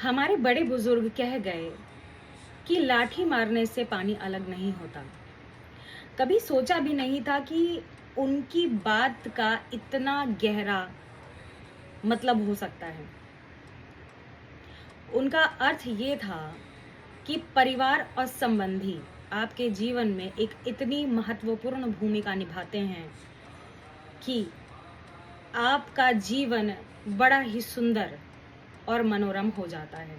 हमारे बड़े बुजुर्ग कह गए कि लाठी मारने से पानी अलग नहीं होता। कभी सोचा भी नहीं था कि उनकी बात का इतना गहरा मतलब हो सकता है। उनका अर्थ ये था कि परिवार और संबंधी आपके जीवन में एक इतनी महत्वपूर्ण भूमिका निभाते हैं कि आपका जीवन बड़ा ही सुंदर और मनोरम हो जाता है।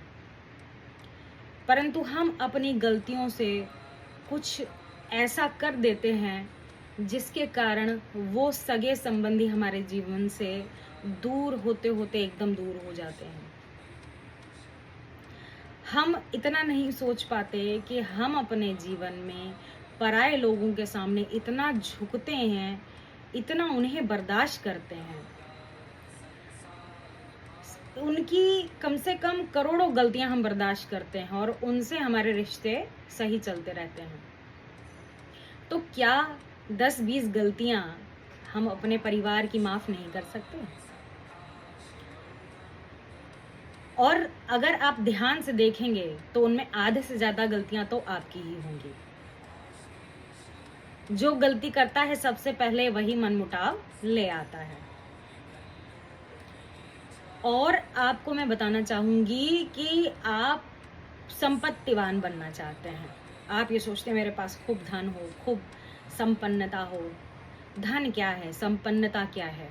परंतु हम अपनी गलतियों से कुछ ऐसा कर देते हैं जिसके कारण वो सगे संबंधी हमारे जीवन से दूर होते होते एकदम दूर हो जाते हैं। हम इतना नहीं सोच पाते कि हम अपने जीवन में पराये लोगों के सामने इतना झुकते हैं, इतना उन्हें बर्दाश्त करते हैं। उनकी कम से कम करोड़ों गलतियां हम बर्दाश्त करते हैं और उनसे हमारे रिश्ते सही चलते रहते हैं। तो क्या 10-20 गलतियां हम अपने परिवार की माफ नहीं कर सकते? और अगर आप ध्यान से देखेंगे तो उनमें आधे से ज्यादा गलतियां तो आपकी ही होंगी। जो गलती करता है सबसे पहले वही मनमुटाव ले आता है। और आपको मैं बताना चाहूंगी कि आप संपत्तिवान बनना चाहते हैं। आप ये सोचते हैं मेरे पास खूब धन हो, खूब संपन्नता हो। धन क्या है, संपन्नता क्या है?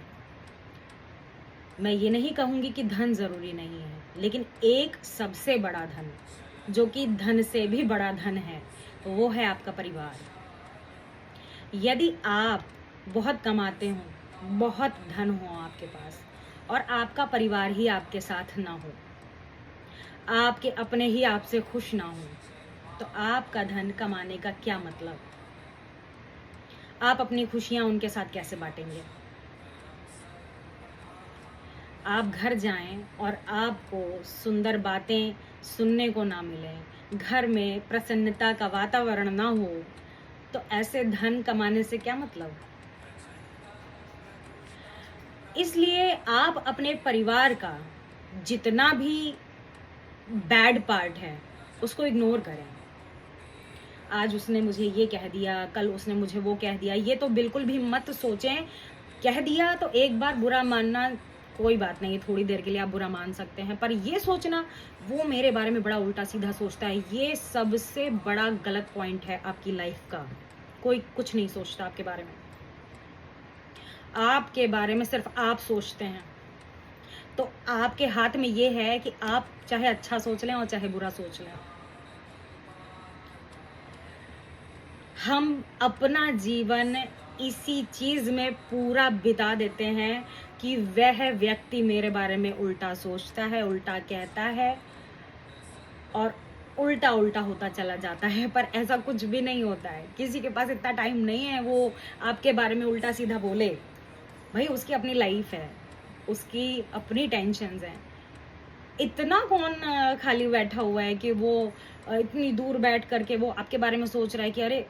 मैं ये नहीं कहूंगी कि धन जरूरी नहीं है, लेकिन एक सबसे बड़ा धन जो कि धन से भी बड़ा धन है वो है आपका परिवार। यदि आप बहुत कमाते हो, बहुत धन हो आपके पास और आपका परिवार ही आपके साथ ना हो, आपके अपने ही आपसे खुश ना हो, तो आपका धन कमाने का क्या मतलब? आप अपनी खुशियां उनके साथ कैसे बांटेंगे? आप घर जाएं और आपको सुंदर बातें सुनने को ना मिले, घर में प्रसन्नता का वातावरण ना हो, तो ऐसे धन कमाने से क्या मतलब? इसलिए आप अपने परिवार का जितना भी बैड पार्ट है उसको इग्नोर करें। आज उसने मुझे ये कह दिया, कल उसने मुझे वो कह दिया, ये तो बिल्कुल भी मत सोचें। कह दिया तो एक बार बुरा मानना कोई बात नहीं, थोड़ी देर के लिए आप बुरा मान सकते हैं, पर ये सोचना वो मेरे बारे में बड़ा उल्टा सीधा सोचता है, ये सबसे बड़ा गलत पॉइंट है आपकी लाइफ का। कोई कुछ नहीं सोचता आपके बारे में, आपके बारे में सिर्फ आप सोचते हैं। तो आपके हाथ में ये है कि आप चाहे अच्छा सोच लें और चाहे बुरा सोच लें। हम अपना जीवन इसी चीज में पूरा बिता देते हैं कि वह व्यक्ति मेरे बारे में उल्टा सोचता है, उल्टा कहता है और उल्टा उल्टा होता चला जाता है। पर ऐसा कुछ भी नहीं होता है। किसी के पास इतना टाइम नहीं है वो आपके बारे में उल्टा सीधा बोले। भाई उसकी अपनी लाइफ है, उसकी अपनी टेंशन्स हैं। इतना कौन खाली बैठा हुआ है कि वो इतनी दूर बैठ करके वो आपके बारे में सोच रहा है कि अरे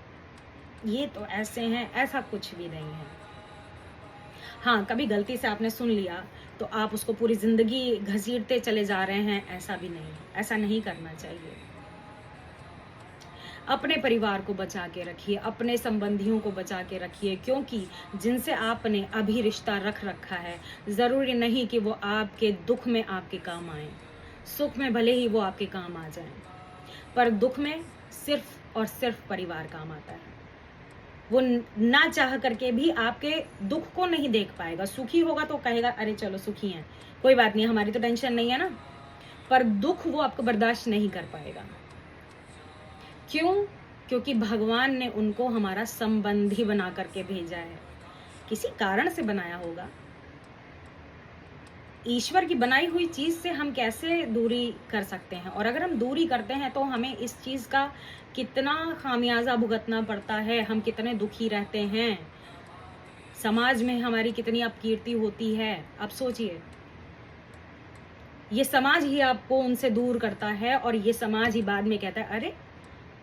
ये तो ऐसे हैं। ऐसा कुछ भी नहीं है। हाँ, कभी गलती से आपने सुन लिया तो आप उसको पूरी जिंदगी घसीटते चले जा रहे हैं, ऐसा भी नहीं है। ऐसा नहीं करना चाहिए। अपने परिवार को बचा के रखिए, अपने संबंधियों को बचा के रखिए, क्योंकि जिनसे आपने अभी रिश्ता रख रखा है जरूरी नहीं कि वो आपके दुख में आपके काम आए। सुख में भले ही वो आपके काम आ जाएं, पर दुख में सिर्फ और सिर्फ परिवार काम आता है। वो ना चाह करके भी आपके दुख को नहीं देख पाएगा। सुखी होगा तो कहेगा अरे चलो सुखी हैं, कोई बात नहीं, हमारी तो टेंशन नहीं है ना। पर दुख वो आपको बर्दाश्त नहीं कर पाएगा। क्यों? क्योंकि भगवान ने उनको हमारा संबंधी बना करके भेजा है, किसी कारण से बनाया होगा। ईश्वर की बनाई हुई चीज से हम कैसे दूरी कर सकते हैं? और अगर हम दूरी करते हैं तो हमें इस चीज का कितना खामियाजा भुगतना पड़ता है, हम कितने दुखी रहते हैं, समाज में हमारी कितनी अपकीर्ति होती है। अब सोचिए, ये समाज ही आपको उनसे दूर करता है और ये समाज ही बाद में कहता है अरे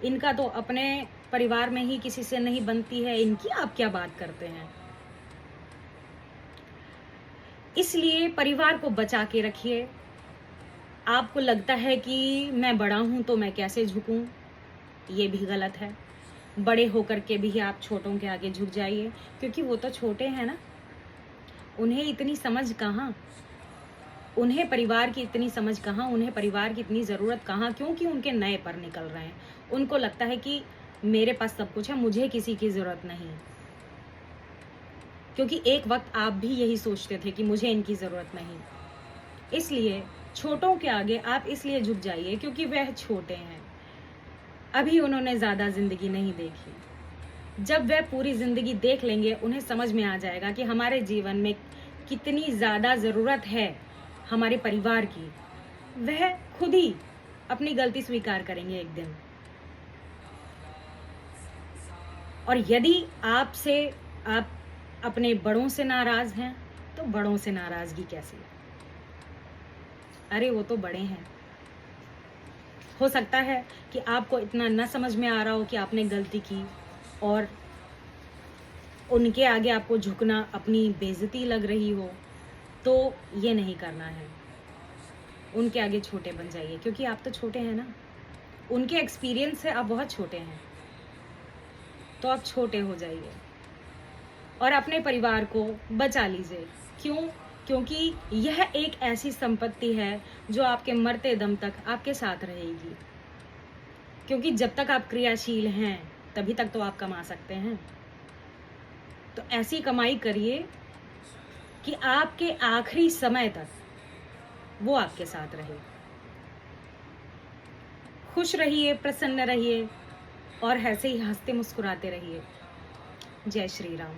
इनका तो अपने परिवार में ही किसी से नहीं बनती है, इनकी आप क्या बात करते हैं। इसलिए परिवार को बचा के रखिए। आपको लगता है कि मैं बड़ा हूँ तो मैं कैसे झुकूँ, ये भी गलत है। बड़े होकर के भी आप छोटों के आगे झुक जाइए, क्योंकि वो तो छोटे हैं ना, उन्हें इतनी समझ कहाँ, उन्हें परिवार की इतनी समझ कहाँ, उन्हें परिवार की इतनी ज़रूरत कहाँ, क्योंकि उनके नए पर निकल रहे हैं। उनको लगता है कि मेरे पास सब कुछ है, मुझे किसी की ज़रूरत नहीं। क्योंकि एक वक्त आप भी यही सोचते थे कि मुझे इनकी ज़रूरत नहीं। इसलिए छोटों के आगे आप इसलिए झुक जाइए क्योंकि वह छोटे हैं, अभी उन्होंने ज़्यादा ज़िंदगी नहीं देखी। जब वह पूरी ज़िंदगी देख लेंगे, उन्हें समझ में आ जाएगा कि हमारे जीवन में कितनी ज़्यादा ज़रूरत है हमारे परिवार की। वह खुद ही अपनी गलती स्वीकार करेंगे एक दिन। और यदि आप अपने बड़ों से नाराज़ हैं, तो बड़ों से नाराज़गी कैसी है? अरे वो तो बड़े हैं। हो सकता है कि आपको इतना न समझ में आ रहा हो कि आपने गलती की, और उनके आगे आपको झुकना अपनी बेइज्जती लग रही हो, तो ये नहीं करना है। उनके आगे छोटे बन जाइए, क्योंकि आप तो छोटे हैं ना। उनके एक्सपीरियंस से आप बहुत छोटे हैं, तो आप छोटे हो जाइए और अपने परिवार को बचा लीजिए। क्यों? क्योंकि यह एक ऐसी संपत्ति है जो आपके मरते दम तक आपके साथ रहेगी। क्योंकि जब तक आप क्रियाशील हैं, तभी तक तो आप कमा सकते हैं। तो ऐसी कमाई करिए कि आपके आखिरी समय तक वो आपके साथ रहे। खुश रहिए, प्रसन्न रहिए और ऐसे ही हंसते मुस्कुराते रहिए। जय श्री राम।